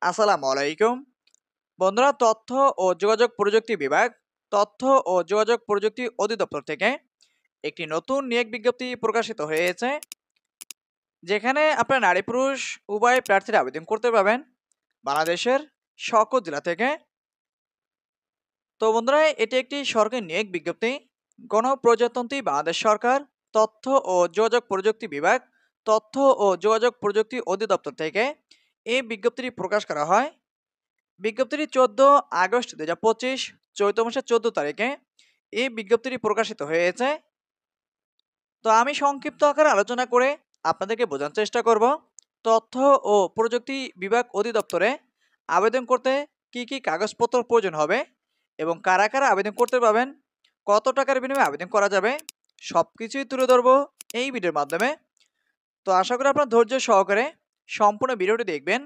আসসালামু আলাইকুম। বন্ধুরা, তথ্য ও যোগাযোগ প্রযুক্তি বিভাগ, তথ্য ও যোগাযোগ প্রযুক্তি অধিদপ্তর থেকে একটি নতুন নিয়োগ বিজ্ঞপ্তি প্রকাশিত হয়েছে, যেখানে আপনার নারী পুরুষ উভয় প্রার্থীরা আবেদন করতে পারবেন বাংলাদেশের সকল জেলা থেকে। তো বন্ধুরা, এটি একটি সরকারি নিয়োগ বিজ্ঞপ্তি। গণপ্রজাতন্ত্রী বাংলাদেশ সরকার তথ্য ও যোগাযোগ প্রযুক্তি বিভাগ, তথ্য ও যোগাযোগ প্রযুক্তি অধিদপ্তর থেকে এই বিজ্ঞপ্তিটি প্রকাশ করা হয়। বিজ্ঞপ্তিটি 14 আগস্ট 2025 চৈত্র মাসের 14 তারিখে এই বিজ্ঞপ্তিটি প্রকাশিত হয়েছে। তো আমি সংক্ষিপ্ত আকারে আলোচনা করে আপনাদেরকে বোঝানোর চেষ্টা করব তথ্য ও প্রযুক্তি বিভাগ অধিদপ্তরে আবেদন করতে কি কি কাগজপত্র প্রয়োজন হবে এবং কারা কারা আবেদন করতে পারবেন, কত টাকার বিনিময়ে আবেদন করা যাবে, সব কিছুই তুলে ধরবো এই ভিডিওর মাধ্যমে। তো আশা করি আপনার ধৈর্য সহকারে সম্পূর্ণ ভিডিওটি দেখবেন